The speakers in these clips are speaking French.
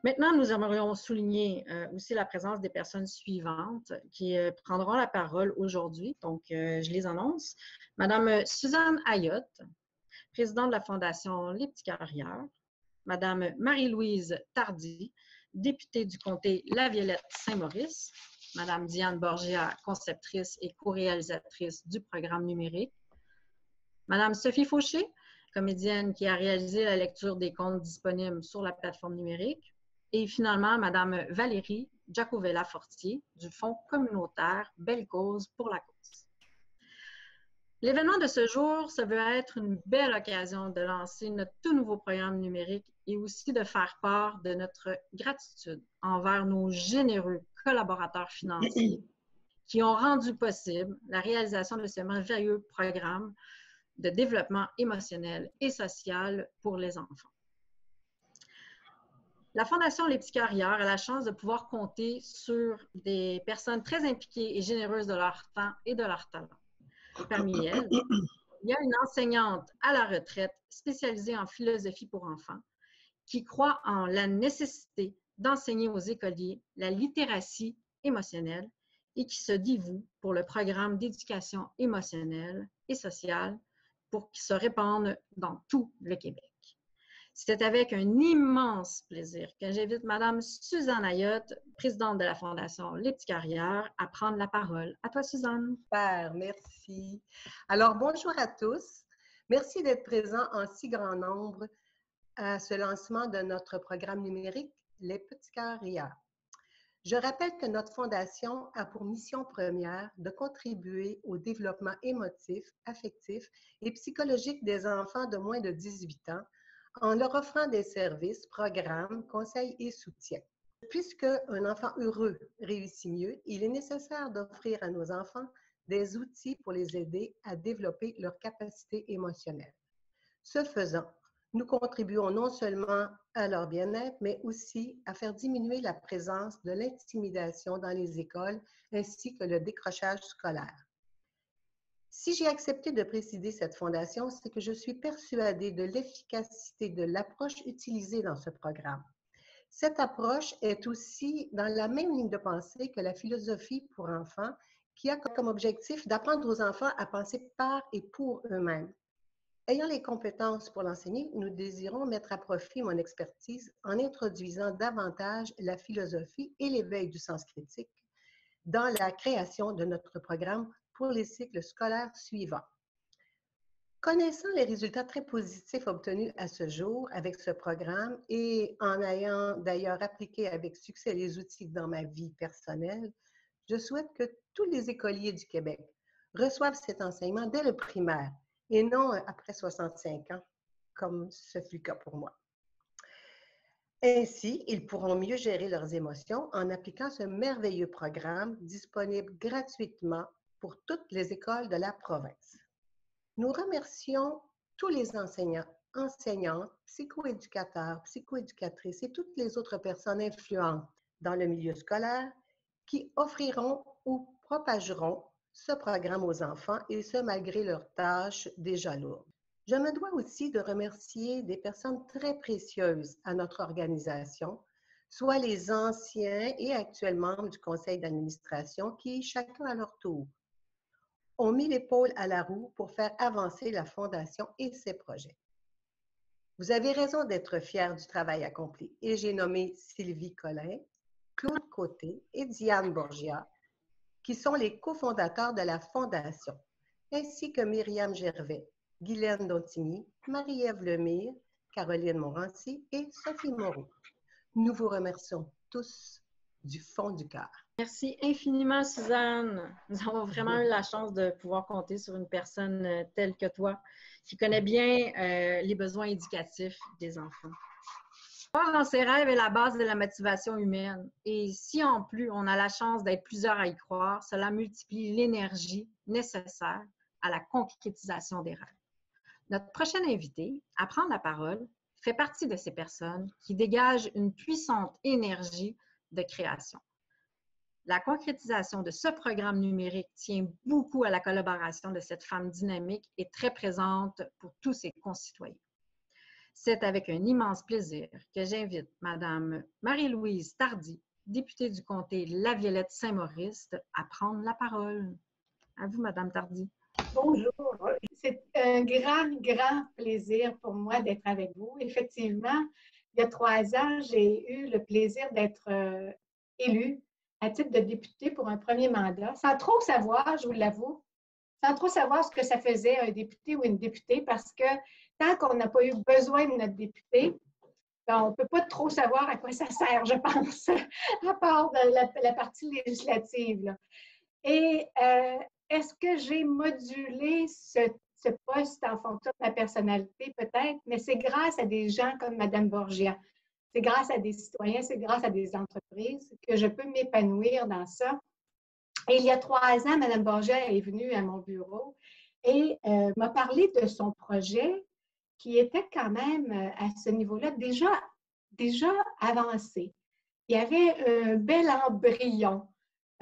Maintenant, nous aimerions souligner aussi la présence des personnes suivantes qui prendront la parole aujourd'hui. Donc, je les annonce. Madame Suzanne Ayotte, présidente de la Fondation Les Petits Carrières. Madame Marie-Louise Tardy, députée du comté La Violette-Saint-Maurice. Madame Diane Borgia, conceptrice et co-réalisatrice du programme numérique. Madame Sophie Fauché, comédienne qui a réalisé la lecture des contes disponibles sur la plateforme numérique. Et finalement, Madame Valérie Giacovella-Fortier du Fonds communautaire Belle Cause pour la cause. L'événement de ce jour, ça veut être une belle occasion de lancer notre tout nouveau programme numérique et aussi de faire part de notre gratitude envers nos généreux collaborateurs financiers qui ont rendu possible la réalisation de ce merveilleux programme de développement émotionnel et social pour les enfants. La Fondation Les Petits Carrières a la chance de pouvoir compter sur des personnes très impliquées et généreuses de leur temps et de leur talent. Parmi elles, il y a une enseignante à la retraite spécialisée en philosophie pour enfants qui croit en la nécessité d'enseigner aux écoliers la littératie émotionnelle et qui se dévoue pour le programme d'éducation émotionnelle et sociale pour qu'il se répande dans tout le Québec. C'est avec un immense plaisir que j'invite Madame Suzanne Ayotte, présidente de la Fondation Les Petits Carrières, à prendre la parole. À toi, Suzanne. Super, merci. Alors, bonjour à tous. Merci d'être présents en si grand nombre à ce lancement de notre programme numérique Les Petits Carrières. Je rappelle que notre fondation a pour mission première de contribuer au développement émotif, affectif et psychologique des enfants de moins de 18 ans en leur offrant des services, programmes, conseils et soutien. Puisque un enfant heureux réussit mieux, il est nécessaire d'offrir à nos enfants des outils pour les aider à développer leurs capacités émotionnelles. Ce faisant, nous contribuons non seulement à leur bien-être, mais aussi à faire diminuer la présence de l'intimidation dans les écoles ainsi que le décrochage scolaire. Si j'ai accepté de présider cette fondation, c'est que je suis persuadée de l'efficacité de l'approche utilisée dans ce programme. Cette approche est aussi dans la même ligne de pensée que la philosophie pour enfants, qui a comme objectif d'apprendre aux enfants à penser par et pour eux-mêmes. Ayant les compétences pour l'enseigner, nous désirons mettre à profit mon expertise en introduisant davantage la philosophie et l'éveil du sens critique dans la création de notre programme pour les cycles scolaires suivants. Connaissant les résultats très positifs obtenus à ce jour avec ce programme et en ayant d'ailleurs appliqué avec succès les outils dans ma vie personnelle, je souhaite que tous les écoliers du Québec reçoivent cet enseignement dès le primaire et non après 65 ans, comme ce fut le cas pour moi. Ainsi, ils pourront mieux gérer leurs émotions en appliquant ce merveilleux programme disponible gratuitement pour toutes les écoles de la province. Nous remercions tous les enseignants, enseignantes, psychoéducateurs, psychoéducatrices et toutes les autres personnes influentes dans le milieu scolaire qui offriront ou propageront ce programme aux enfants et ce malgré leurs tâches déjà lourdes. Je me dois aussi de remercier des personnes très précieuses à notre organisation, soit les anciens et actuels membres du conseil d'administration qui, chacun à leur tour, ont mis l'épaule à la roue pour faire avancer la Fondation et ses projets. Vous avez raison d'être fiers du travail accompli et j'ai nommé Sylvie Collin, Claude Côté et Diane Borgia, qui sont les cofondateurs de la Fondation, ainsi que Myriam Gervais, Guylaine Dontigny, Marie-Ève Lemire, Caroline Morancy et Sophie Moreau. Nous vous remercions tous du fond du cœur. Merci infiniment, Suzanne. Nous avons vraiment eu la chance de pouvoir compter sur une personne telle que toi, qui connaît bien les besoins éducatifs des enfants. Croire en ses rêves est la base de la motivation humaine. Et si en plus on a la chance d'être plusieurs à y croire, cela multiplie l'énergie nécessaire à la concrétisation des rêves. Notre prochaine invitée à prendre la parole fait partie de ces personnes qui dégagent une puissante énergie de création. La concrétisation de ce programme numérique tient beaucoup à la collaboration de cette femme dynamique et très présente pour tous ses concitoyens. C'est avec un immense plaisir que j'invite Mme Marie-Louise Tardy, députée du comté La Violette-Saint-Maurice, à prendre la parole. À vous, Mme Tardy. Bonjour. C'est un grand plaisir pour moi d'être avec vous. Effectivement, il y a 3 ans, j'ai eu le plaisir d'être élue à titre de députée pour un premier mandat, sans trop savoir, je vous l'avoue, sans trop savoir ce que ça faisait un député ou une députée, parce que tant qu'on n'a pas eu besoin de notre député, ben, on ne peut pas trop savoir à quoi ça sert, je pense, à part de la partie législative, là. Et est-ce que j'ai modulé ce poste en fonction de ma personnalité? Peut-être, mais c'est grâce à des gens comme Mme Borgia. C'est grâce à des citoyens, c'est grâce à des entreprises que je peux m'épanouir dans ça. Et il y a 3 ans, Mme Borgia est venue à mon bureau et m'a parlé de son projet qui était quand même à ce niveau-là déjà avancé. Il y avait un bel embryon.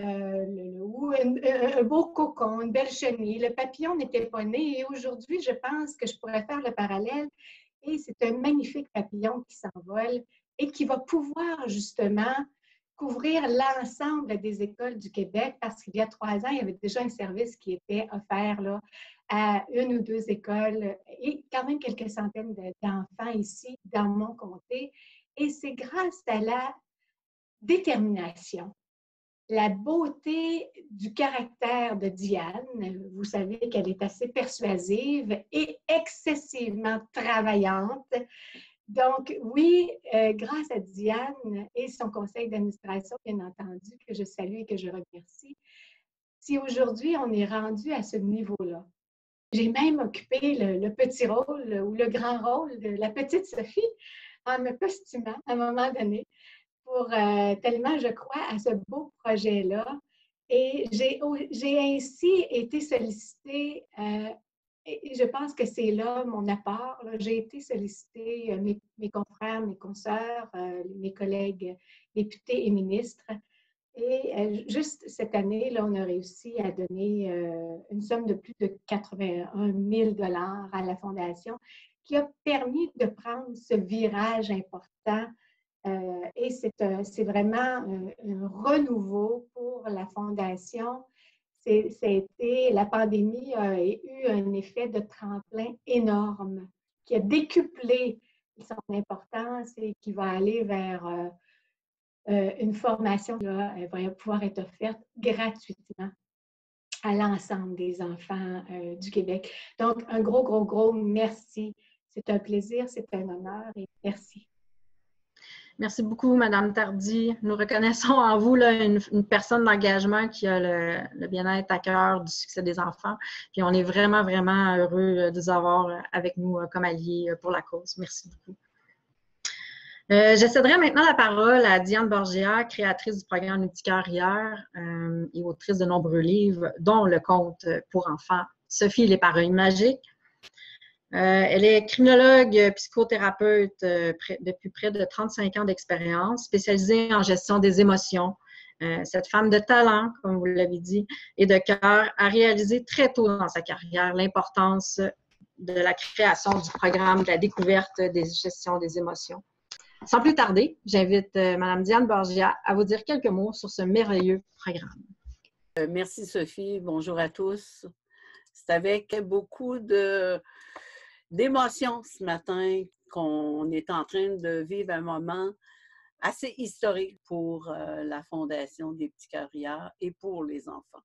Ou un beau cocon, une belle chenille. Le papillon n'était pas né et aujourd'hui, je pense que je pourrais faire le parallèle et c'est un magnifique papillon qui s'envole et qui va pouvoir justement couvrir l'ensemble des écoles du Québec parce qu'il y a 3 ans, il y avait déjà un service qui était offert là, à 1 ou 2 écoles et quand même quelques centaines d'enfants ici dans mon comté. Et c'est grâce à la détermination, la beauté du caractère de Diane. Vous savez qu'elle est assez persuasive et excessivement travaillante. Donc, oui, grâce à Diane et son conseil d'administration, bien entendu, que je salue et que je remercie, si aujourd'hui on est rendu à ce niveau-là. J'ai même occupé le petit rôle ou le grand rôle de la petite Sophie en me costumant à un moment donné, pour tellement, je crois, à ce beau projet-là. Et j'ai ainsi été sollicitée, et je pense que c'est là mon apport. J'ai été sollicitée, mes confrères, mes consoeurs, mes collègues députés et ministres. Et juste cette année, là, on a réussi à donner une somme de plus de 81 000 $ à la Fondation, qui a permis de prendre ce virage important. Et c'est vraiment un renouveau pour la Fondation. La pandémie a eu un effet de tremplin énorme qui a décuplé son importance et qui va aller vers une formation qui va pouvoir être offerte gratuitement à l'ensemble des enfants du Québec. Donc, un gros merci. C'est un plaisir, c'est un honneur et merci. Merci beaucoup, Mme Tardy. Nous reconnaissons en vous là, une personne d'engagement qui a le bien-être à cœur du succès des enfants. Puis on est vraiment heureux de vous avoir avec nous comme alliés pour la cause. Merci beaucoup. Je céderai maintenant la parole à Diane Borgia, créatrice du programme Les Petits Cœurs hier et autrice de nombreux livres, dont Le Conte pour enfants, Sophie et les paroles magiques. Elle est criminologue, psychothérapeute depuis près de 35 ans d'expérience, spécialisée en gestion des émotions. Cette femme de talent, comme vous l'avez dit, et de cœur, a réalisé très tôt dans sa carrière l'importance de la création du programme de la découverte des gestions des émotions. Sans plus tarder, j'invite Mme Diane Borgia à vous dire quelques mots sur ce merveilleux programme. Merci Sophie, bonjour à tous. C'est avec beaucoup d'émotion ce matin qu'on est en train de vivre un moment assez historique pour la Fondation des Petits Cœurs hier et pour les enfants.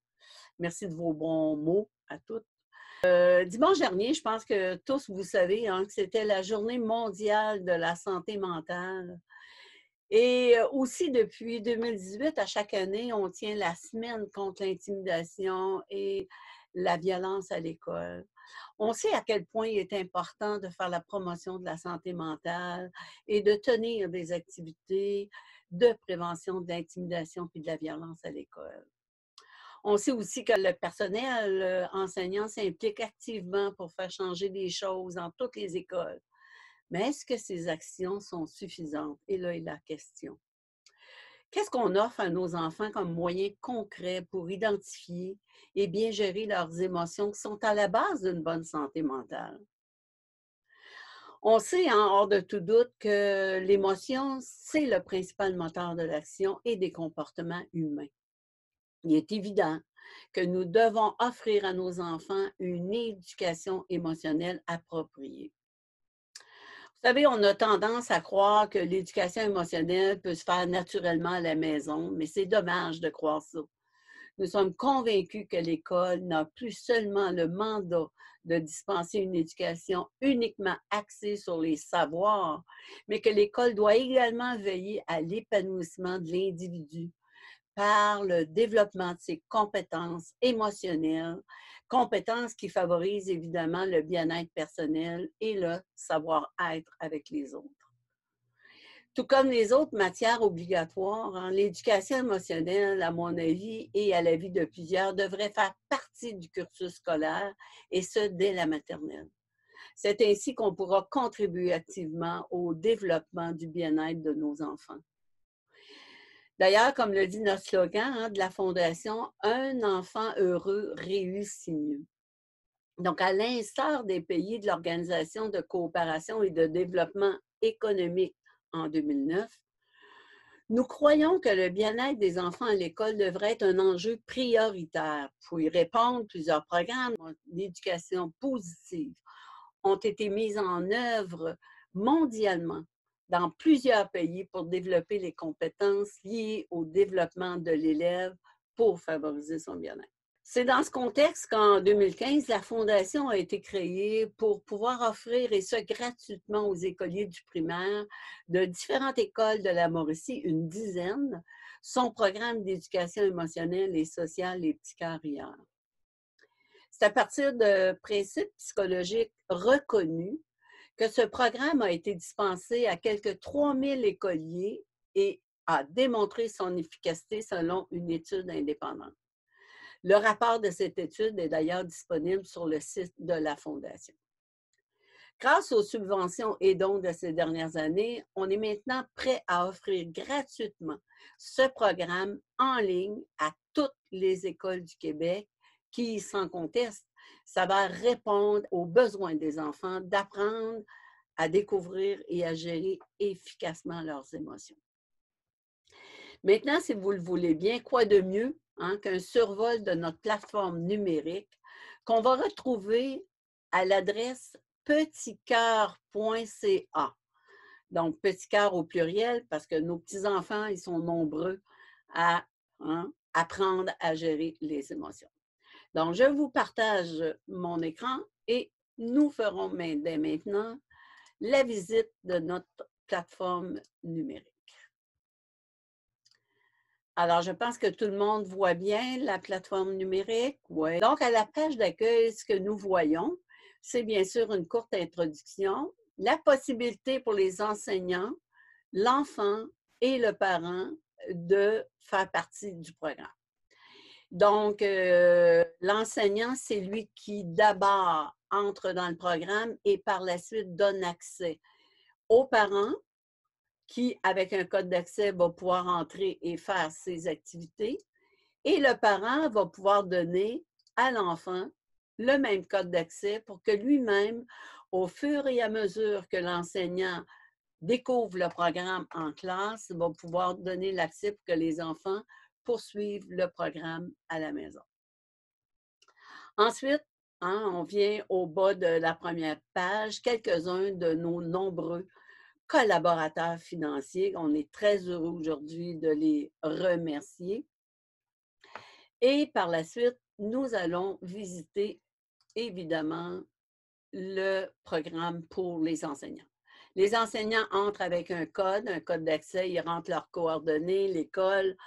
Merci de vos bons mots à toutes. Dimanche dernier, je pense que tous vous savez que c'était la Journée mondiale de la santé mentale. Et aussi, depuis 2018, à chaque année, on tient la semaine contre l'intimidation et la violence à l'école. On sait à quel point il est important de faire la promotion de la santé mentale et de tenir des activités de prévention de l'intimidation et de la violence à l'école. On sait aussi que le personnel enseignant s'implique activement pour faire changer les choses dans toutes les écoles. Mais est-ce que ces actions sont suffisantes? Et là est la question. Qu'est-ce qu'on offre à nos enfants comme moyen concret pour identifier et bien gérer leurs émotions qui sont à la base d'une bonne santé mentale? On sait, hein, hors de tout doute, que l'émotion, c'est le principal moteur de l'action et des comportements humains. Il est évident que nous devons offrir à nos enfants une éducation émotionnelle appropriée. Vous savez, on a tendance à croire que l'éducation émotionnelle peut se faire naturellement à la maison, mais c'est dommage de croire ça. Nous sommes convaincus que l'école n'a plus seulement le mandat de dispenser une éducation uniquement axée sur les savoirs, mais que l'école doit également veiller à l'épanouissement de l'individu par le développement de ses compétences émotionnelles, compétences qui favorisent évidemment le bien-être personnel et le savoir-être avec les autres. Tout comme les autres matières obligatoires, hein, l'éducation émotionnelle, à mon avis, et à l'avis de plusieurs, devrait faire partie du cursus scolaire, et ce, dès la maternelle. C'est ainsi qu'on pourra contribuer activement au développement du bien-être de nos enfants. D'ailleurs, comme le dit notre slogan hein, de la Fondation, « Un enfant heureux réussit mieux ». Donc, à l'instar des pays de l'Organisation de coopération et de développement économique en 2009, nous croyons que le bien-être des enfants à l'école devrait être un enjeu prioritaire. Pour y répondre, plusieurs programmes d'éducation positive ont été mis en œuvre mondialement dans plusieurs pays pour développer les compétences liées au développement de l'élève pour favoriser son bien-être. C'est dans ce contexte qu'en 2015, la Fondation a été créée pour pouvoir offrir, et ce gratuitement aux écoliers du primaire de différentes écoles de la Mauricie, une dizaine, son programme d'éducation émotionnelle et sociale Les Petits Cœurs Rieurs. C'est à partir de principes psychologiques reconnus que ce programme a été dispensé à quelques 3000 écoliers et a démontré son efficacité selon une étude indépendante. Le rapport de cette étude est d'ailleurs disponible sur le site de la Fondation. Grâce aux subventions et dons de ces dernières années, on est maintenant prêt à offrir gratuitement ce programme en ligne à toutes les écoles du Québec qui, sans conteste, ça va répondre aux besoins des enfants d'apprendre à découvrir et à gérer efficacement leurs émotions. Maintenant, si vous le voulez bien, quoi de mieux hein, qu'un survol de notre plateforme numérique qu'on va retrouver à l'adresse petitcoeur.ca. Donc, petit cœur au pluriel parce que nos petits-enfants, ils sont nombreux à apprendre à gérer les émotions. Donc, je vous partage mon écran et nous ferons dès maintenant la visite de notre plateforme numérique. Alors, je pense que tout le monde voit bien la plateforme numérique. Oui. Donc, à la page d'accueil, ce que nous voyons, c'est bien sûr une courte introduction, la possibilité pour les enseignants, l'enfant et le parent de faire partie du programme. Donc, l'enseignant, c'est lui qui d'abord entre dans le programme et par la suite donne accès aux parents qui, avec un code d'accès, va pouvoir entrer et faire ses activités. Et le parent va pouvoir donner à l'enfant le même code d'accès pour que lui-même, au fur et à mesure que l'enseignant découvre le programme en classe, va pouvoir donner l'accès pour que les enfants poursuivent le programme à la maison. Ensuite, on vient au bas de la première page, quelques-uns de nos nombreux collaborateurs financiers. On est très heureux aujourd'hui de les remercier. Et par la suite, nous allons visiter évidemment le programme pour les enseignants. Les enseignants entrent avec un code d'accès, ils rentrent leurs coordonnées, l'école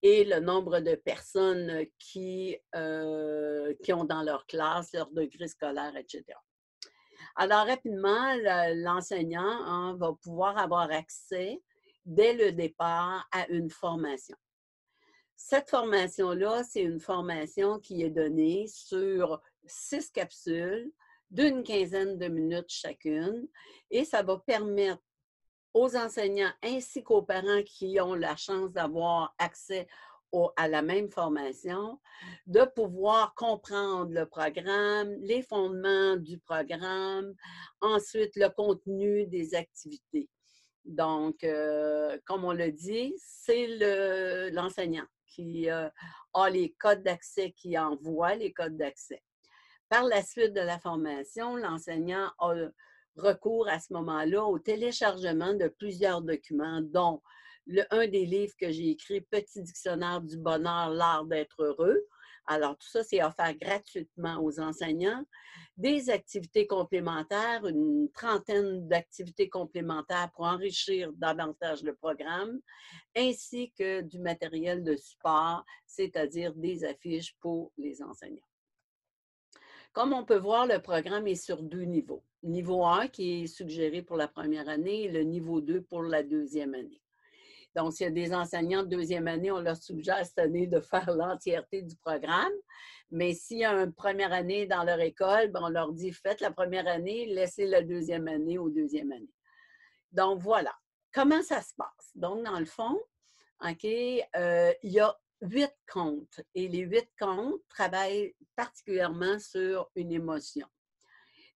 et le nombre de personnes qui ont dans leur classe, leur degré scolaire, etc. Alors, rapidement, l'enseignant va pouvoir avoir accès dès le départ à une formation. Cette formation-là, c'est une formation qui est donnée sur 6 capsules d'une quinzaine de minutes chacune et ça va permettre aux enseignants ainsi qu'aux parents qui ont la chance d'avoir accès à la même formation, de pouvoir comprendre le programme, les fondements du programme, ensuite le contenu des activités. Donc, comme on l'a dit, c'est l'enseignant qui a les codes d'accès, qui envoie les codes d'accès. Par la suite de la formation, l'enseignant a recours à ce moment-là au téléchargement de plusieurs documents, dont un des livres que j'ai écrit, Petit dictionnaire du bonheur, l'art d'être heureux. Alors, tout ça, c'est offert gratuitement aux enseignants. Des activités complémentaires, une trentaine d'activités complémentaires pour enrichir davantage le programme, ainsi que du matériel de support, c'est-à-dire des affiches pour les enseignants. Comme on peut voir, le programme est sur 2 niveaux. Niveau 1 qui est suggéré pour la première année et le niveau 2 pour la deuxième année. Donc, s'il y a des enseignants de deuxième année, on leur suggère cette année de faire l'entièreté du programme. Mais s'il y a une première année dans leur école, on leur dit faites la première année, laissez la deuxième année aux deuxième année. Donc, voilà. Comment ça se passe? Donc, dans le fond, OK, il y a 8 contes et les 8 contes travaillent particulièrement sur une émotion.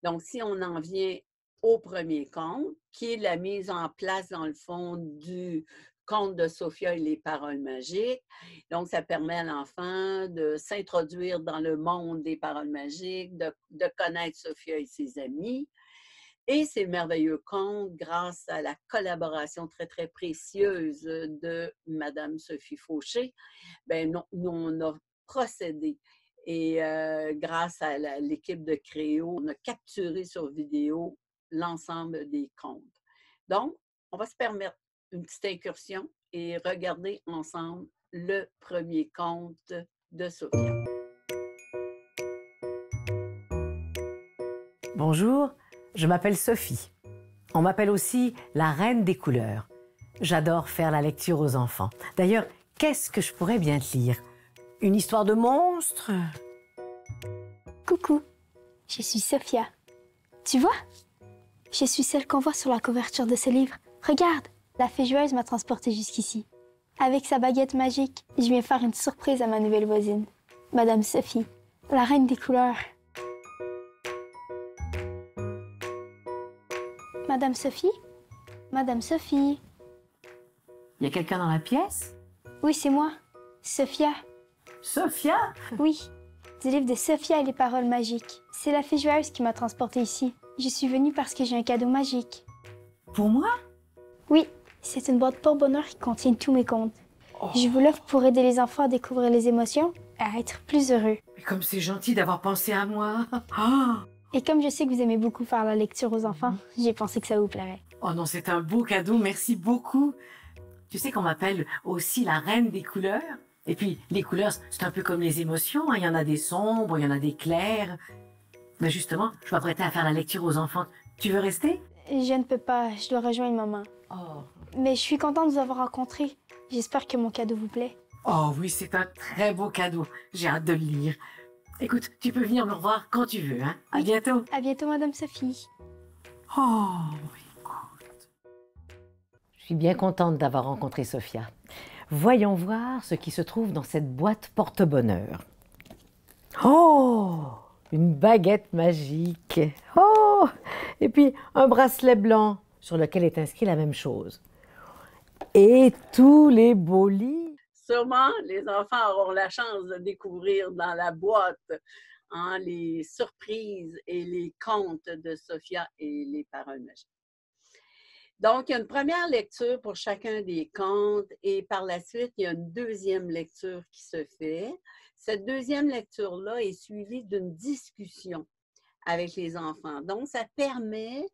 Donc, si on en vient au premier conte, qui est la mise en place, dans le fond, du conte de Sophia et les paroles magiques. Donc, ça permet à l'enfant de s'introduire dans le monde des paroles magiques, de connaître Sophia et ses amis. Et ces merveilleux contes, grâce à la collaboration très, très précieuse de Madame Sophie Fauché, nous, on a procédé. Et grâce à l'équipe de Créo, on a capturé sur vidéo l'ensemble des contes. Donc, on va se permettre une petite incursion et regarder ensemble le premier conte de Sophia. Bonjour, je m'appelle Sophie. On m'appelle aussi la reine des couleurs. J'adore faire la lecture aux enfants. D'ailleurs, qu'est-ce que je pourrais bien te lire? Une histoire de monstre? Coucou, je suis Sophia. Tu vois? Je suis celle qu'on voit sur la couverture de ce livre. Regarde, la fée joueuse m'a transportée jusqu'ici. Avec sa baguette magique, je viens faire une surprise à ma nouvelle voisine, Madame Sophie, la reine des couleurs. Madame Sophie? Madame Sophie? Il y a quelqu'un dans la pièce? Oui, c'est moi, Sophia. Sophia? Oui, du livre de Sophia et les paroles magiques. C'est la fée joueuse qui m'a transportée ici. Je suis venue parce que j'ai un cadeau magique. Pour moi? Oui, c'est une boîte porte-bonheur qui contient tous mes contes. Je vous l'offre pour aider les enfants à découvrir les émotions et à être plus heureux. Mais comme c'est gentil d'avoir pensé à moi. Oh, Et comme je sais que vous aimez beaucoup faire la lecture aux enfants, j'ai pensé que ça vous plairait. oh non, c'est un beau cadeau, merci beaucoup. Tu sais qu'on m'appelle aussi la reine des couleurs. Et puis, les couleurs, c'est un peu comme les émotions. Hein. Il y en a des sombres, il y en a des clairs. Mais justement, je m'apprêtais à faire la lecture aux enfants. Tu veux rester? Je ne peux pas, je dois rejoindre maman. Oh. Mais je suis contente de vous avoir rencontré. J'espère que mon cadeau vous plaît. Oh oui, c'est un très beau cadeau. J'ai hâte de le lire. Écoute, tu peux venir me revoir quand tu veux. Hein? À bientôt. À bientôt, Madame Sophie. Oh, écoute. Je suis bien contente d'avoir rencontré Sophia. Voyons voir ce qui se trouve dans cette boîte porte-bonheur. Oh, une baguette magique. Oh, et puis un bracelet blanc sur lequel est inscrit la même chose. Et tous les beaux livres. Sûrement, les enfants auront la chance de découvrir dans la boîte les surprises et les contes de Sophia et les paroles magiques. Donc, il y a une première lecture pour chacun des contes et par la suite, il y a une deuxième lecture qui se fait. Cette deuxième lecture-là est suivie d'une discussion avec les enfants. Donc, ça permet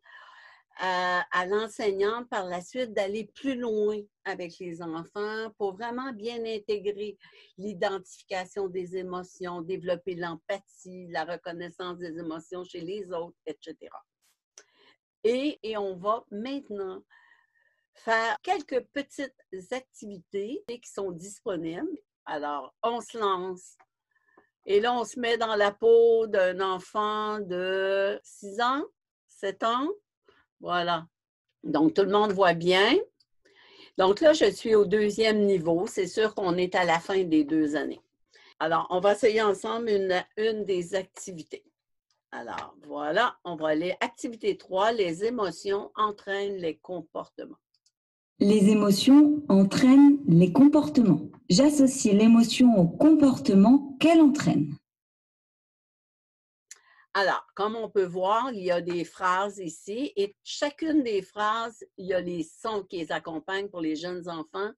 à l'enseignante par la suite d'aller plus loin avec les enfants pour vraiment bien intégrer l'identification des émotions, développer l'empathie, la reconnaissance des émotions chez les autres, etc. Et on va maintenant faire quelques petites activités qui sont disponibles. Alors, on se lance. Et là, on se met dans la peau d'un enfant de 6 ans, 7 ans. Voilà. Donc, tout le monde voit bien. Donc là, je suis au 2e niveau. C'est sûr qu'on est à la fin des 2 années. Alors, on va essayer ensemble une des activités. Alors, voilà, on va aller. Activité 3, les émotions entraînent les comportements. Les émotions entraînent les comportements. J'associe l'émotion au comportement qu'elle entraîne. Alors, comme on peut voir, il y a des phrases ici et chacune des phrases, il y a les sons qui les accompagnent pour les jeunes enfants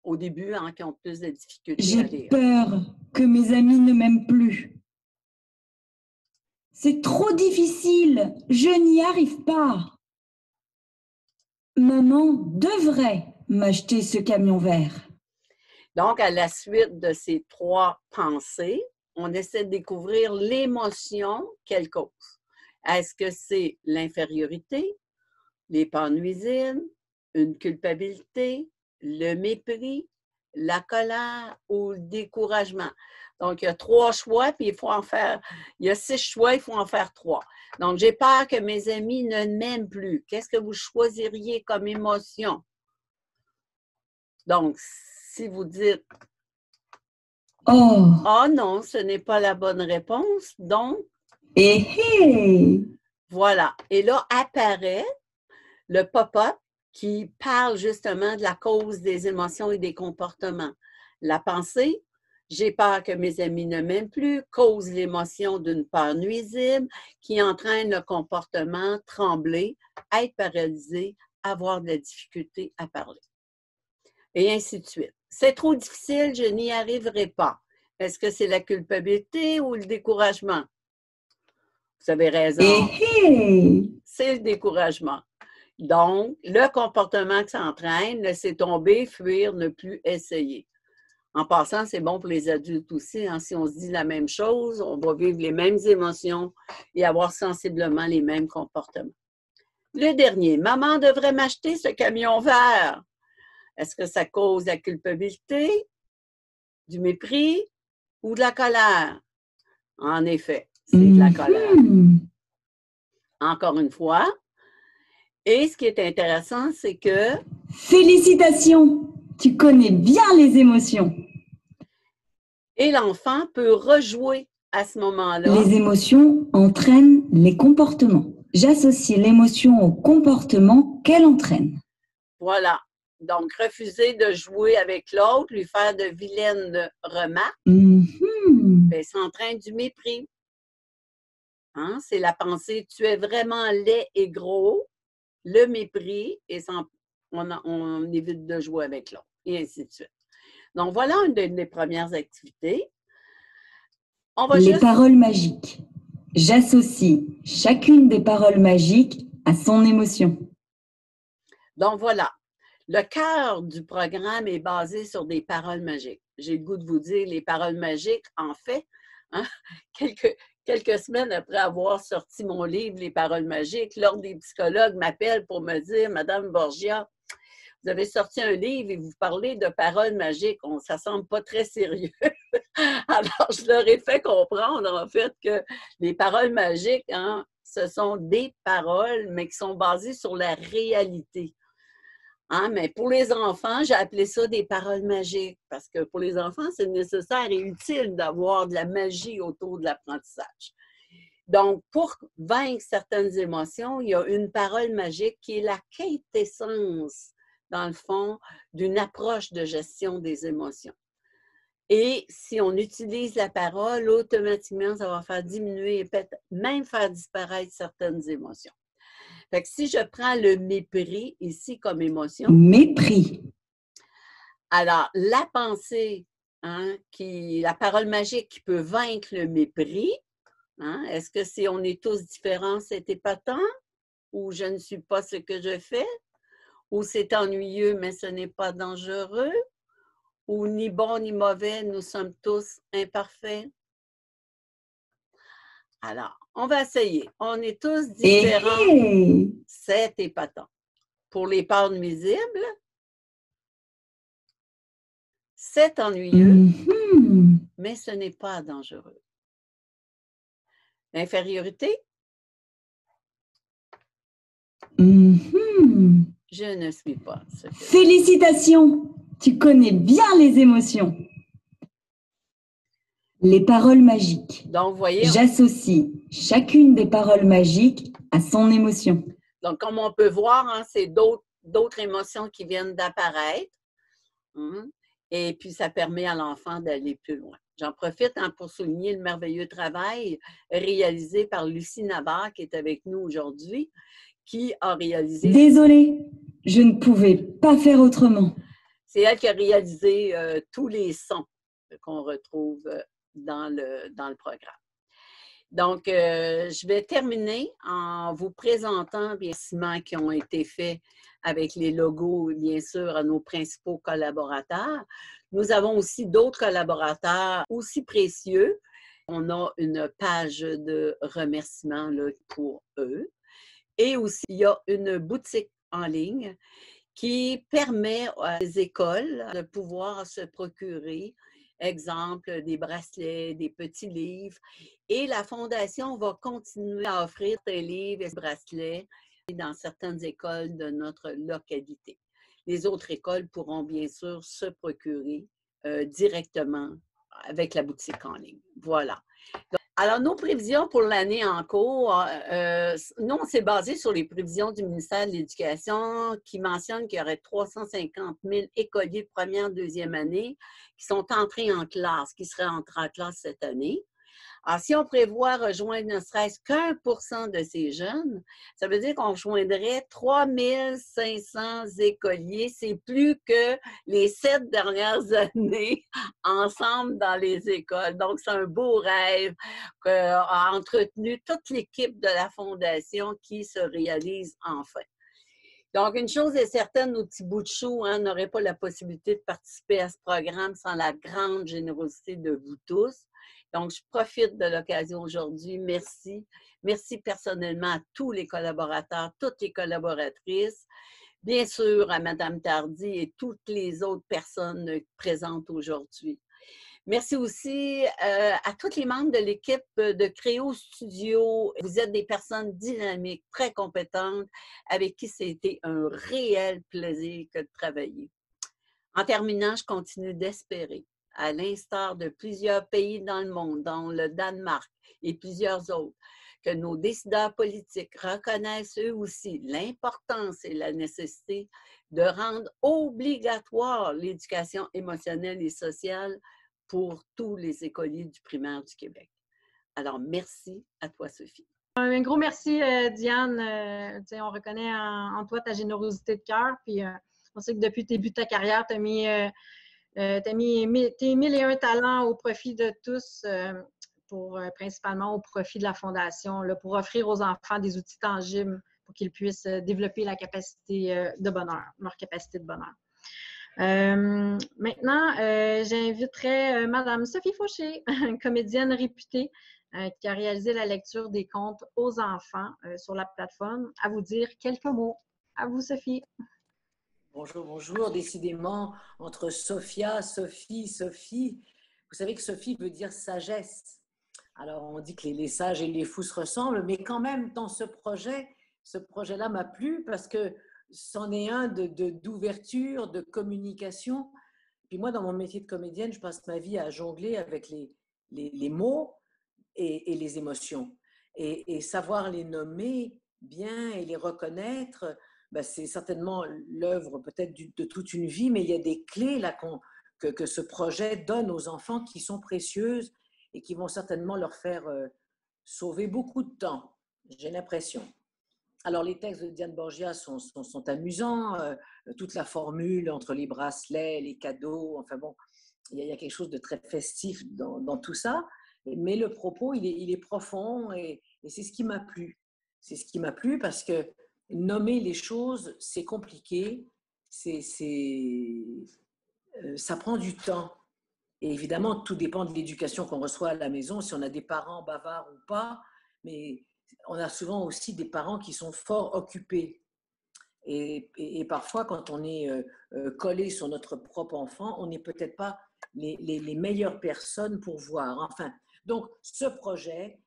au début, hein, qui ont plus de difficultés à J'ai lire. peur que mes amis ne m'aiment plus. C'est trop difficile, je n'y arrive pas. Maman devrait m'acheter ce camion vert. Donc, à la suite de ces 3 pensées, on essaie de découvrir l'émotion qu'elle cause. Est-ce que c'est l'infériorité, les peurs nuisibles, une culpabilité, le mépris, la colère ou le découragement? Donc, il y a 3 choix, puis il y a 6 choix, il faut en faire 3. Donc, j'ai peur que mes amis ne m'aiment plus. Qu'est-ce que vous choisiriez comme émotion? Donc, si vous dites « Oh non, ce n'est pas la bonne réponse », donc, voilà. Et là, apparaît le pop-up qui parle justement de la cause des émotions et des comportements. La pensée, j'ai peur que mes amis ne m'aiment plus, cause l'émotion d'une peur nuisible qui entraîne le comportement trembler, être paralysé, avoir de la difficulté à parler. Et ainsi de suite. C'est trop difficile, je n'y arriverai pas. Est-ce que c'est la culpabilité ou le découragement? Vous avez raison. C'est le découragement. Donc, le comportement que ça entraîne, laisser tomber, fuir, ne plus essayer. En passant, c'est bon pour les adultes aussi. Hein? Si on se dit la même chose, on va vivre les mêmes émotions et avoir sensiblement les mêmes comportements. Le dernier, maman devrait m'acheter ce camion vert. Est-ce que ça cause la culpabilité, du mépris ou de la colère? En effet, c'est de la colère. Encore une fois. Et ce qui est intéressant, c'est que... Félicitations! Tu connais bien les émotions. Et l'enfant peut rejouer à ce moment-là. Les émotions entraînent les comportements. J'associe l'émotion au comportement qu'elle entraîne. Voilà. Donc, refuser de jouer avec l'autre, lui faire de vilaines remarques, bien, ça entraîne du mépris. Hein? C'est la pensée « tu es vraiment laid et gros », le mépris, et on évite de jouer avec l'autre, et ainsi de suite. Donc, voilà une des premières activités. Les paroles magiques. J'associe chacune des paroles magiques à son émotion. Donc, voilà. Le cœur du programme est basé sur des paroles magiques. J'ai le goût de vous dire, les paroles magiques, en fait, hein, quelques semaines après avoir sorti mon livre, Les paroles magiques, l'Ordre des psychologues m'appelle pour me dire, Madame Borgia, vous avez sorti un livre et vous parlez de paroles magiques. Ça ne semble pas très sérieux. Alors, je leur ai fait comprendre, en fait, que les paroles magiques, hein, ce sont des paroles, mais qui sont basées sur la réalité. Hein, mais pour les enfants, j'ai appelé ça des paroles magiques parce que pour les enfants, c'est nécessaire et utile d'avoir de la magie autour de l'apprentissage. Donc, pour vaincre certaines émotions, il y a une parole magique qui est la quintessence, dans le fond, d'une approche de gestion des émotions. Et si on utilise la parole, automatiquement, ça va faire diminuer et peut-être même faire disparaître certaines émotions. Fait que si je prends le mépris ici comme émotion. Mépris. Alors, la pensée, hein, la parole magique qui peut vaincre le mépris, hein, est-ce que si on est tous différents, c'est épatant? Ou je ne suis pas ce que je fais? Ou c'est ennuyeux, mais ce n'est pas dangereux? Ou ni bon ni mauvais, nous sommes tous imparfaits? Alors, on va essayer. On est tous différents. C'est épatant. Pour les peurs nuisibles, c'est ennuyeux, mais ce n'est pas dangereux. L'infériorité? Je ne suis pas. Félicitations! Tu connais bien les émotions. Les paroles magiques. Donc, vous voyez, j'associe chacune des paroles magiques à son émotion. Donc, comme on peut voir, hein, c'est d'autres émotions qui viennent d'apparaître. Et puis, ça permet à l'enfant d'aller plus loin. J'en profite pour souligner le merveilleux travail réalisé par Lucie Navarre, qui est avec nous aujourd'hui, qui a réalisé... Désolée, je ne pouvais pas faire autrement. C'est elle qui a réalisé tous les sons qu'on retrouve dans le programme. Donc, je vais terminer en vous présentant les remerciements qui ont été faits avec les logos, bien sûr, à nos principaux collaborateurs. Nous avons aussi d'autres collaborateurs aussi précieux. On a une page de remerciements là, pour eux. Et aussi, il y a une boutique en ligne qui permet aux écoles de pouvoir se procurer, exemple, des bracelets, des petits livres. Et la Fondation va continuer à offrir des livres et des bracelets dans certaines écoles de notre localité. Les autres écoles pourront bien sûr se procurer directement avec la boutique en ligne. Voilà. Donc, alors, nos prévisions pour l'année en cours, nous, on s'est basé sur les prévisions du ministère de l'Éducation qui mentionnent qu'il y aurait 350 000 écoliers de première, deuxième année qui sont entrés en classe, qui seraient entrés en classe cette année. Alors, si on prévoit rejoindre ne serait-ce qu'1% de ces jeunes, ça veut dire qu'on rejoindrait 3 500 écoliers. C'est plus que les 7 dernières années ensemble dans les écoles. Donc, c'est un beau rêve qu'a entretenu toute l'équipe de la Fondation qui se réalise enfin. Donc, une chose est certaine, nos petits bouts de chou n'auraient pas la possibilité de participer à ce programme sans la grande générosité de vous tous. Donc, je profite de l'occasion aujourd'hui. Merci. Merci personnellement à tous les collaborateurs, toutes les collaboratrices. Bien sûr, à Mme Tardy et toutes les autres personnes présentes aujourd'hui. Merci aussi à tous les membres de l'équipe de Créo Studio. Vous êtes des personnes dynamiques, très compétentes, avec qui c'était un réel plaisir que de travailler. En terminant, je continue d'espérer, à l'instar de plusieurs pays dans le monde, dont le Danemark et plusieurs autres, que nos décideurs politiques reconnaissent eux aussi l'importance et la nécessité de rendre obligatoire l'éducation émotionnelle et sociale pour tous les écoliers du primaire du Québec. Alors, merci à toi, Sophie. Un gros merci, Diane. On reconnaît en toi ta générosité de cœur. Puis, on sait que depuis le début de ta carrière, tu as mis tes 1001 talents au profit de tous, principalement au profit de la Fondation, là, pour offrir aux enfants des outils tangibles pour qu'ils puissent développer la capacité de bonheur, leur capacité de bonheur. Maintenant, j'inviterai Mme Sophie Fauché, comédienne réputée, qui a réalisé la lecture des contes aux enfants sur la plateforme, à vous dire quelques mots. À vous, Sophie. Bonjour, bonjour. Décidément, entre Sophia, Sophie, Sophie, vous savez que Sophie veut dire sagesse. Alors, on dit que les sages et les fous se ressemblent, mais quand même, dans ce projet-là m'a plu parce que c'en est un d'ouverture, de communication. Puis moi, dans mon métier de comédienne, je passe ma vie à jongler avec les mots et les émotions. Et savoir les nommer bien et les reconnaître, ben c'est certainement l'œuvre peut-être de toute une vie, mais il y a des clés là que ce projet donne aux enfants qui sont précieuses et qui vont certainement leur faire sauver beaucoup de temps, j'ai l'impression. Alors, les textes de Diane Borgia sont amusants, toute la formule entre les bracelets, les cadeaux, enfin bon, il y a quelque chose de très festif dans tout ça, mais le propos, il est profond et c'est ce qui m'a plu. C'est ce qui m'a plu parce que nommer les choses, c'est compliqué, ça prend du temps. Et évidemment, tout dépend de l'éducation qu'on reçoit à la maison, si on a des parents bavards ou pas, mais on a souvent aussi des parents qui sont fort occupés. Et parfois, quand on est collé sur notre propre enfant, on n'est peut-être pas les meilleures personnes pour voir. Enfin, donc, ce projet,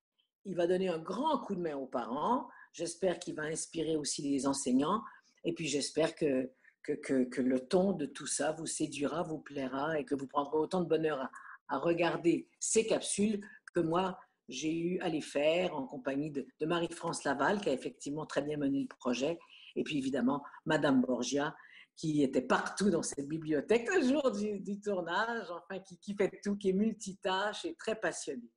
il va donner un grand coup de main aux parents. J'espère qu'il va inspirer aussi les enseignants. Et puis j'espère que le ton de tout ça vous séduira, vous plaira et que vous prendrez autant de bonheur à regarder ces capsules que moi, j'ai eu à les faire en compagnie de Marie-France Laval, qui a effectivement très bien mené le projet, et puis évidemment, Madame Borgia, qui était partout dans cette bibliothèque le jour du tournage, enfin, qui fait tout, qui est multitâche et très passionnée.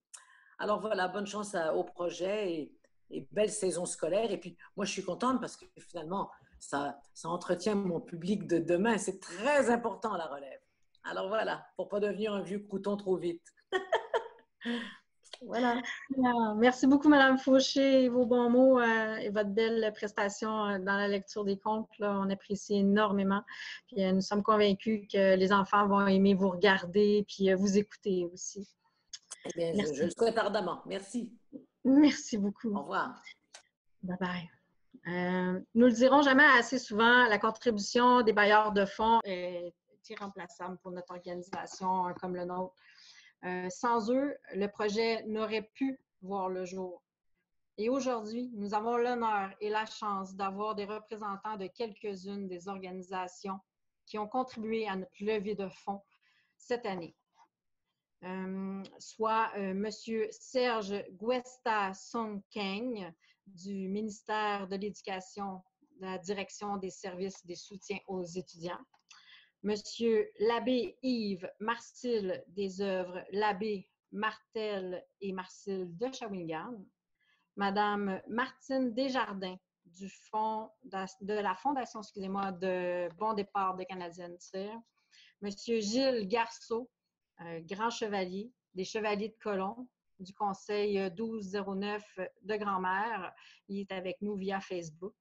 Alors voilà, bonne chance au projet et belle saison scolaire. Et puis, moi, je suis contente parce que finalement, ça entretient mon public de demain. C'est très important, la relève. Alors voilà, pour ne pas devenir un vieux crouton trop vite. Voilà. Merci beaucoup, Mme Fauché, vos bons mots et votre belle prestation dans la lecture des contes. Là, on apprécie énormément. Puis, nous sommes convaincus que les enfants vont aimer vous regarder puis vous écouter aussi. Eh bien, je le souhaite ardemment. Merci. Merci beaucoup. Au revoir. Bye-bye. Nous le dirons jamais assez souvent, la contribution des bailleurs de fonds est irremplaçable pour notre organisation comme le nôtre. Sans eux, le projet n'aurait pu voir le jour. Et aujourd'hui, nous avons l'honneur et la chance d'avoir des représentants de quelques-unes des organisations qui ont contribué à notre levée de fonds cette année. Soit M. Serge Guesta Song Keng du ministère de l'Éducation, de la Direction des services des soutiens aux étudiants. Monsieur l'abbé Yves Marcil des œuvres l'abbé Martel et Marcil de Shawinigan. Madame Martine Desjardins du fond de la Fondation, de Bon Départ de Canadienne Tire. Monsieur Gilles Garceau, grand chevalier des Chevaliers de Colomb du Conseil 1209 de Grand-Mère. Il est avec nous via Facebook.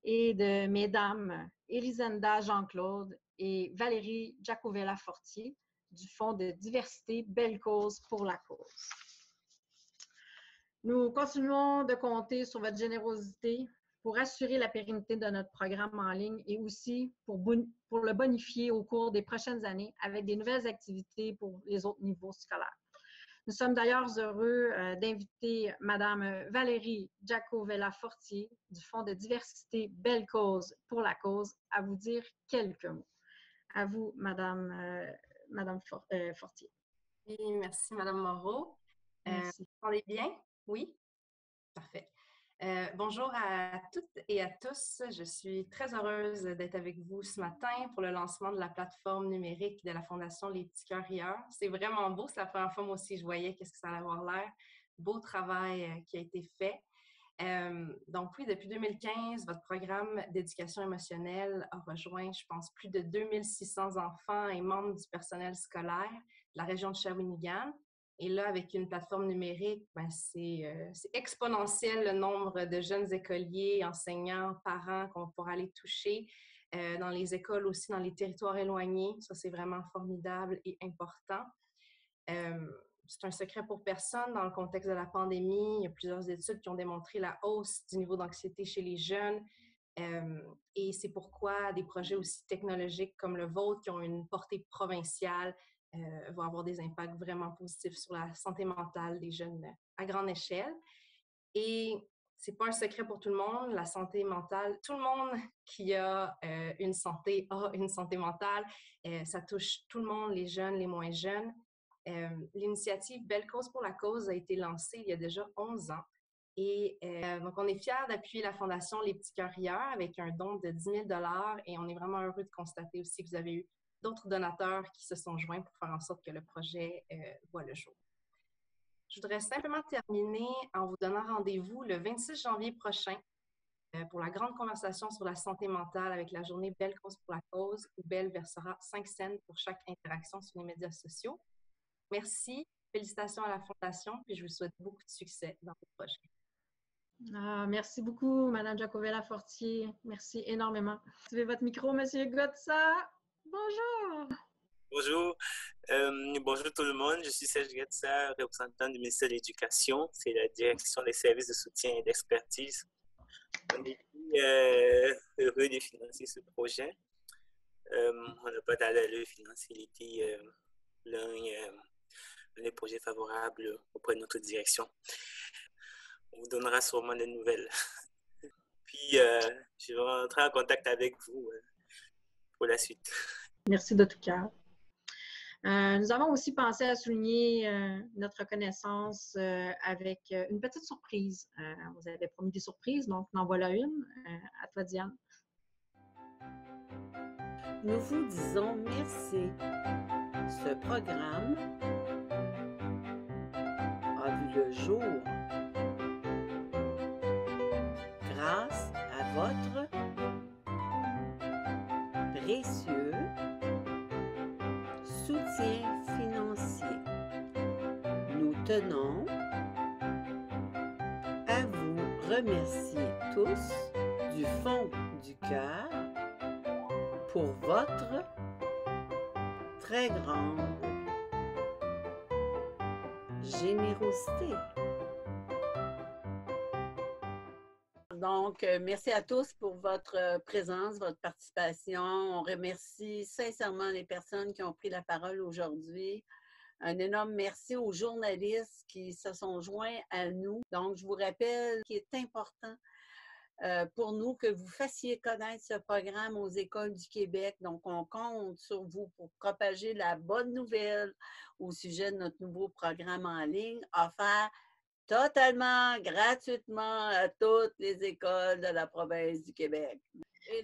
Et de Mesdames Elisenda Jean-Claude et Valérie Giacovella-Fortier du Fonds de diversité Belle Cause pour la cause. Nous continuons de compter sur votre générosité pour assurer la pérennité de notre programme en ligne et aussi pour le bonifier au cours des prochaines années avec des nouvelles activités pour les autres niveaux scolaires. Nous sommes d'ailleurs heureux d'inviter Mme Valérie Giacovella-Fortier du Fonds de diversité Belle Cause pour la cause à vous dire quelques mots. À vous, Madame Fortier. Oui, merci, Madame Moreau. Merci. Vous m'entendez bien? Oui? Parfait. Bonjour à toutes et à tous. Je suis très heureuse d'être avec vous ce matin pour le lancement de la plateforme numérique de la Fondation Les Petits Cœurs Rieurs. C'est vraiment beau. C'est la première fois, moi aussi, je voyais qu'est-ce que ça allait avoir l'air. Beau travail qui a été fait. Donc oui, depuis 2015, votre programme d'éducation émotionnelle a rejoint, je pense, plus de 2600 enfants et membres du personnel scolaire de la région de Shawinigan. Et là, avec une plateforme numérique, c'est exponentiel le nombre de jeunes écoliers, enseignants, parents qu'on pourra aller toucher dans les écoles aussi, dans les territoires éloignés. Ça, c'est vraiment formidable et important. C'est un secret pour personne dans le contexte de la pandémie. Il y a plusieurs études qui ont démontré la hausse du niveau d'anxiété chez les jeunes. Et c'est pourquoi des projets aussi technologiques comme le vôtre, qui ont une portée provinciale, vont avoir des impacts vraiment positifs sur la santé mentale des jeunes à grande échelle. Et c'est pas un secret pour tout le monde, la santé mentale, tout le monde qui a une santé a une santé mentale. Ça touche tout le monde, les jeunes, les moins jeunes. L'initiative Belle Cause pour la cause a été lancée il y a déjà 11 ans. Et donc, on est fiers d'appuyer la Fondation Les Petits Cœurs Rieurs avec un don de 10 000 $ et on est vraiment heureux de constater aussi que vous avez eu d'autres donateurs qui se sont joints pour faire en sorte que le projet voit le jour. Je voudrais simplement terminer en vous donnant rendez-vous le 26 janvier prochain pour la grande conversation sur la santé mentale avec la journée Belle Cause pour la cause, où Belle versera 5 cents pour chaque interaction sur les médias sociaux. Merci, félicitations à la Fondation, puis je vous souhaite beaucoup de succès dans vos projets. Merci beaucoup, Mme Giacovella-Fortier. Merci énormément. Activez votre micro, M. Gotza. Bonjour. Bonjour. Bonjour tout le monde. Je suis Serge Gotza, représentant du ministère de l'Éducation. C'est la direction des services de soutien et d'expertise. On est heureux de financer ce projet. On n'a pas tardé à le financer. Il était l'un des projets favorables auprès de notre direction. On vous donnera sûrement des nouvelles. puis je vais rentrer en contact avec vous pour la suite. Merci de tout cœur. Nous avons aussi pensé à souligner notre reconnaissance avec une petite surprise. Vous avez promis des surprises, donc en voilà une. À toi, Diane. Nous vous disons merci. Ce programme a vu le jour grâce à votre précieux soutien financier. Nous tenons à vous remercier tous du fond du cœur pour votre très grande générosité. Donc, merci à tous pour votre présence, votre participation. On remercie sincèrement les personnes qui ont pris la parole aujourd'hui. Un énorme merci aux journalistes qui se sont joints à nous. Donc, je vous rappelle qu'il est important pour nous que vous fassiez connaître ce programme aux écoles du Québec. Donc, on compte sur vous pour propager la bonne nouvelle au sujet de notre nouveau programme en ligne offert totalement gratuitement à toutes les écoles de la province du Québec.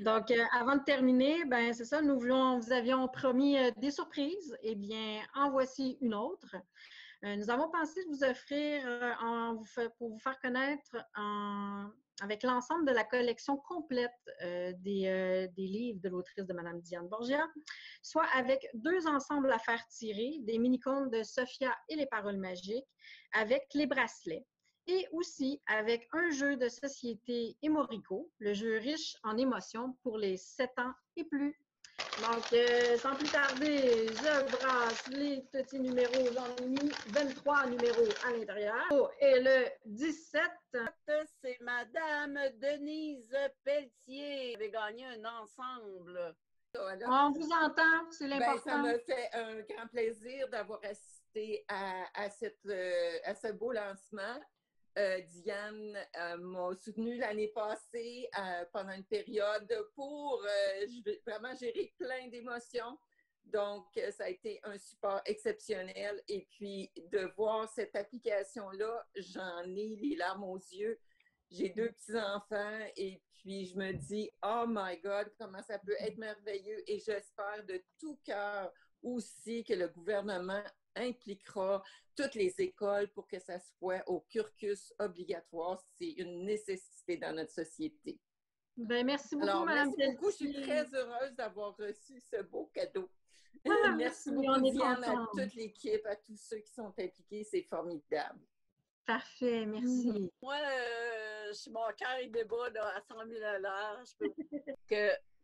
Donc, avant de terminer, ben c'est ça, vous avions promis des surprises. Eh bien, en voici une autre. Nous avons pensé de vous offrir, pour vous faire connaître, avec l'ensemble de la collection complète des livres de l'autrice de Mme Diane Borgia, soit avec 2 ensembles à faire tirer, des mini-contes de Sophia et les paroles magiques, avec les bracelets, et aussi avec un jeu de société Emorico, le jeu riche en émotions pour les 7 ans et plus. Donc, sans plus tarder, je brasse les petits numéros. J'en ai mis 23 numéros à l'intérieur. Et le 17, c'est Madame Denise Pelletier qui avait gagné un ensemble. On vous entend, c'est l'important. Ça me fait un grand plaisir d'avoir assisté à ce beau lancement. Diane m'a soutenue l'année passée pendant une période pour vraiment gérer plein d'émotions. Donc, ça a été un support exceptionnel. Et puis, de voir cette application-là, j'en ai les larmes aux yeux. J'ai 2 petits-enfants et puis je me dis, oh my God, comment ça peut être merveilleux. Et j'espère de tout cœur aussi que le gouvernement impliquera toutes les écoles pour que ça soit au cursus obligatoire. C'est une nécessité dans notre société. Bien, merci beaucoup, Mme Pelletier. Merci beaucoup. Je suis très heureuse d'avoir reçu ce beau cadeau. Merci beaucoup, beaucoup, Diane, à toute l'équipe, à tous ceux qui sont impliqués. C'est formidable. Parfait, merci. Moi, mon cœur il débat à 100 000 à l'heure. Je peux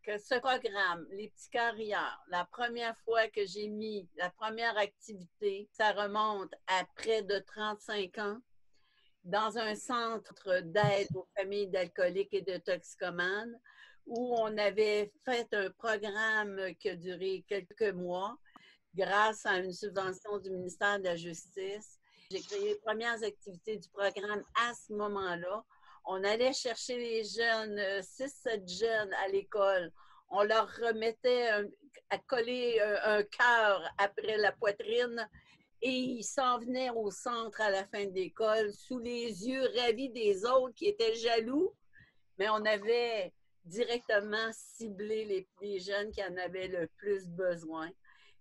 que ce programme, les petits carrières, la première fois que j'ai mis la première activité, ça remonte à près de 35 ans, dans un centre d'aide aux familles d'alcooliques et de toxicomanes, où on avait fait un programme qui a duré quelques mois grâce à une subvention du ministère de la Justice. J'ai créé les premières activités du programme à ce moment-là. On allait chercher les jeunes, 6-7 jeunes à l'école. On leur remettait à coller un cœur après la poitrine et ils s'en venaient au centre à la fin de l'école sous les yeux ravis des autres qui étaient jaloux. Mais on avait directement ciblé les jeunes qui en avaient le plus besoin.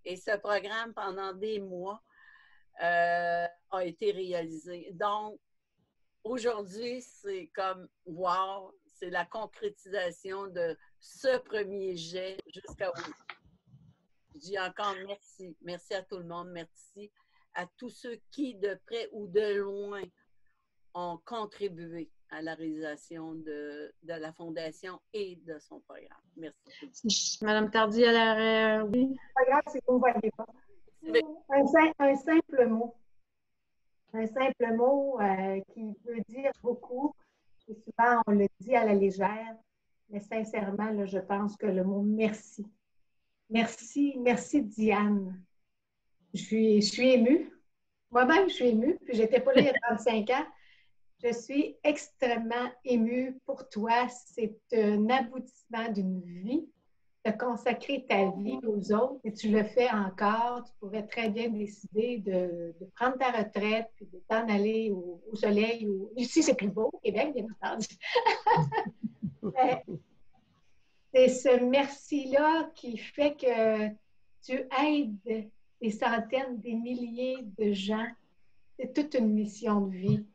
Et ce programme, pendant des mois, a été réalisé. Donc, aujourd'hui, c'est comme, wow, c'est la concrétisation de ce premier jet jusqu'à aujourd'hui. Je dis encore merci. Merci à tout le monde. Merci à tous ceux qui, de près ou de loin, ont contribué à la réalisation de la Fondation et de son programme. Merci. Madame Tardy, à l'arrêt, oui. Pas grave, c'est qu'on ne voyait pas. Un simple mot. Un simple mot qui veut dire beaucoup. Et souvent, on le dit à la légère, mais sincèrement, là, je pense que le mot merci. Merci, merci Diane. Je suis émue. Moi-même, je suis émue. Puis, je n'étais pas là il y a 35 ans. Je suis extrêmement émue pour toi. C'est un aboutissement d'une vie. De consacrer ta vie aux autres et tu le fais encore. Tu pourrais très bien décider de prendre ta retraite puis de t'en aller au soleil. Ici, c'est plus beau, au Québec, bien entendu. C'est ce merci-là qui fait que tu aides des centaines, des milliers de gens. C'est toute une mission de vie.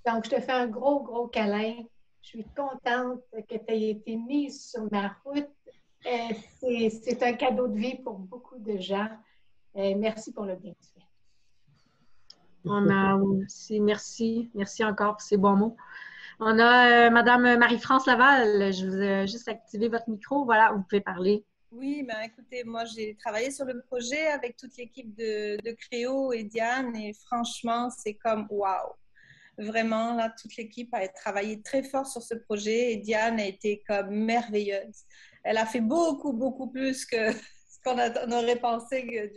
Donc, je te fais un gros, gros câlin. Je suis contente que tu aies été mise sur ma route. C'est un cadeau de vie pour beaucoup de gens. Merci pour le bien que tu fais. On a aussi, merci encore pour ces bons mots. On a Madame Marie-France Laval. Je vous ai juste activé votre micro. Voilà, vous pouvez parler. Oui, ben écoutez, moi j'ai travaillé sur le projet avec toute l'équipe de Créo et Diane et franchement, c'est comme waouh! Vraiment, là, toute l'équipe a travaillé très fort sur ce projet et Diane a été comme merveilleuse. Elle a fait beaucoup, beaucoup plus que ce qu'on aurait pensé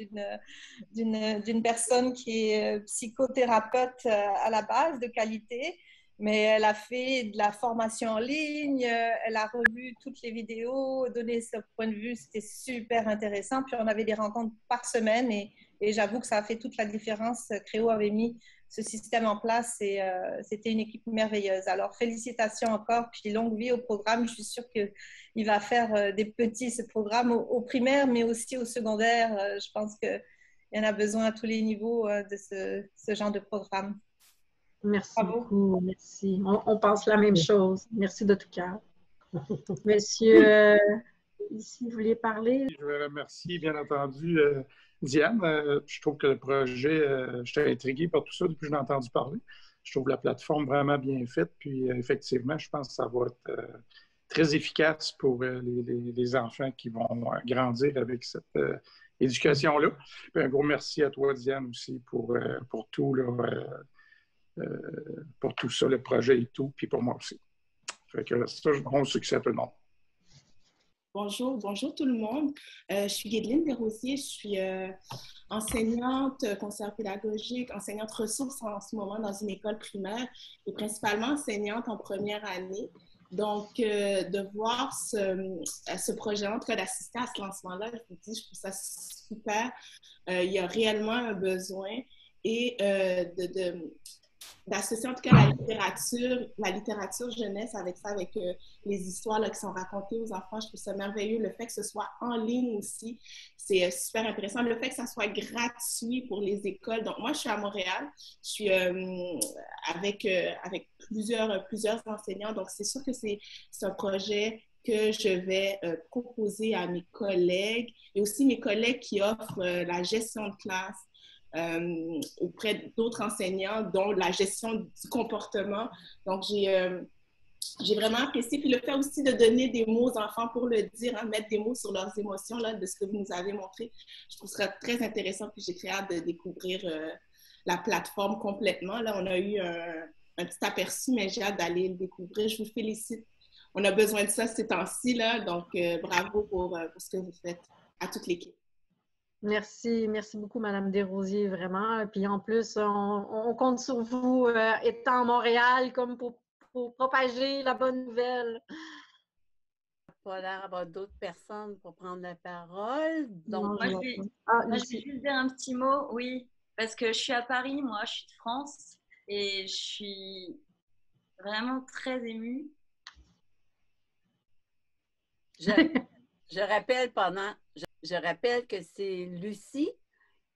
d'une personne qui est psychothérapeute à la base de qualité. Mais elle a fait de la formation en ligne, elle a revu toutes les vidéos, donné son point de vue, c'était super intéressant. Puis on avait des rencontres par semaine et j'avoue que ça a fait toute la différence. Créo avait mis ce système en place et c'était une équipe merveilleuse. Alors félicitations encore, puis longue vie au programme. Je suis sûre qu'il va faire des petits, ce programme au primaire, mais aussi au secondaire. Je pense qu'il y en a besoin à tous les niveaux de ce genre de programme. Merci beaucoup, merci. On pense la même chose. Merci de tout cœur. Monsieur, ici, vous vouliez parler? Je veux remercier, bien entendu, Diane. Je trouve que le projet, j'étais intrigué par tout ça depuis que je l'ai entendu parler. Je trouve la plateforme vraiment bien faite. Puis, effectivement, je pense que ça va être très efficace pour les enfants qui vont grandir avec cette éducation-là. Puis, un gros merci à toi, Diane, aussi, pour tout, là, pour tout ça, le projet et tout, puis pour moi aussi. Fait que ça, bon succès à tout le monde. Bonjour tout le monde. Je suis Guédeline Desrosiers, je suis enseignante, conseillère pédagogique, enseignante ressources en ce moment dans une école primaire et principalement enseignante en première année. Donc, de voir ce projet, en tout cas d'assister à ce lancement-là, je vous dis, je trouve ça super. Il y a réellement un besoin et d'associer en tout cas la littérature jeunesse avec ça, avec les histoires là, qui sont racontées aux enfants. Je trouve ça merveilleux. Le fait que ce soit en ligne aussi, c'est super intéressant. Le fait que ça soit gratuit pour les écoles. Donc, moi, je suis à Montréal. Je suis avec plusieurs enseignants. Donc, c'est sûr que c'est un projet que je vais proposer à mes collègues et aussi mes collègues qui offrent la gestion de classe. Auprès d'autres enseignants, dont la gestion du comportement. Donc, j'ai vraiment apprécié. Puis le fait aussi de donner des mots aux enfants pour le dire, hein, mettre des mots sur leurs émotions, là, de ce que vous nous avez montré, je trouve ça très intéressant. Puis j'ai très hâte de découvrir la plateforme complètement. Là, on a eu un petit aperçu, mais j'ai hâte d'aller le découvrir. Je vous félicite. On a besoin de ça ces temps-ci, là. Donc, bravo pour ce que vous faites à toute l'équipe. Merci beaucoup, Madame Desrosiers, vraiment. Puis en plus, on compte sur vous étant à Montréal comme pour propager la bonne nouvelle. Pas l'air d'avoir d'autres personnes pour prendre la parole. Donc, moi, je vais juste dire un petit mot, oui, parce que je suis à Paris, moi, je suis de France et je suis vraiment très émue. Je rappelle que c'est Lucie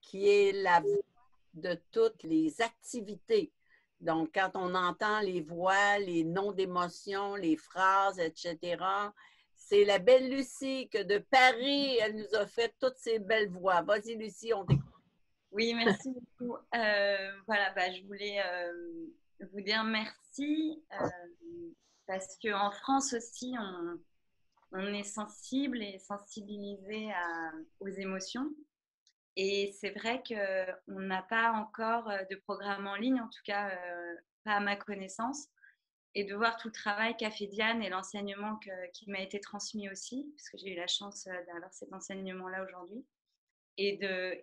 qui est la voix de toutes les activités. Donc, quand on entend les voix, les noms d'émotions, les phrases, etc., c'est la belle Lucie que de Paris, elle nous a fait toutes ces belles voix. Vas-y, Lucie, on t'écoute. Oui, merci beaucoup. Voilà, je voulais vous dire merci parce qu'en France aussi, on est sensible et sensibilisé aux émotions. Et c'est vrai qu'on n'a pas encore de programme en ligne, en tout cas pas à ma connaissance. Et de voir tout le travail qu'a fait Diane et l'enseignement qui m'a été transmis aussi, parce que j'ai eu la chance d'avoir cet enseignement-là aujourd'hui, et de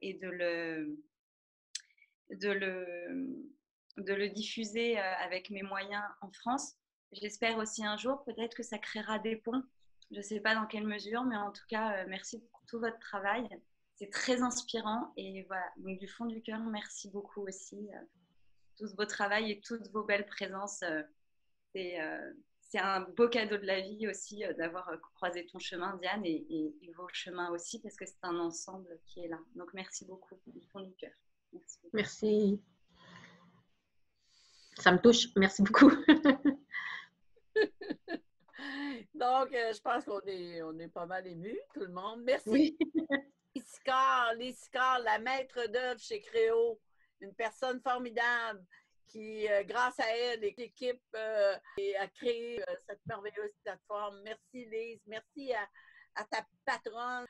de le diffuser avec mes moyens en France. J'espère aussi un jour, peut-être que ça créera des ponts. Je ne sais pas dans quelle mesure, mais en tout cas, merci pour tout votre travail. C'est très inspirant et voilà, donc du fond du cœur, merci beaucoup aussi. Tout ce beau travail et toutes vos belles présences. C'est un beau cadeau de la vie aussi d'avoir croisé ton chemin, Diane, et vos chemins aussi, parce que c'est un ensemble qui est là. Donc, merci beaucoup du fond du cœur. Merci beaucoup. Merci. Ça me touche. Merci beaucoup. Donc, je pense qu'on est pas mal émus, tout le monde. Merci. Oui. Lysicard, la maître d'œuvre chez Créo, une personne formidable qui, grâce à elle et l'équipe, a créé cette merveilleuse plateforme. Merci, Lise. Merci à ta patronne,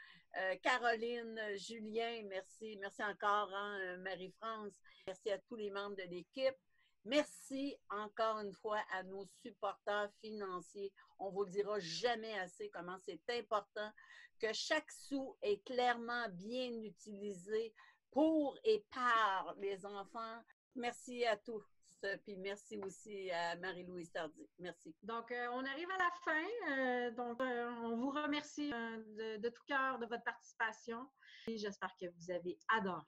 Caroline, Julien. Merci. Merci encore, hein, Marie-France. Merci à tous les membres de l'équipe. Merci encore une fois à nos supporters financiers. On ne vous le dira jamais assez comment c'est important que chaque sou est clairement bien utilisé pour et par les enfants. Merci à tous. Puis merci aussi à Marie-Louise Tardy. Merci. Donc, on arrive à la fin. On vous remercie de tout cœur de votre participation et j'espère que vous avez adoré.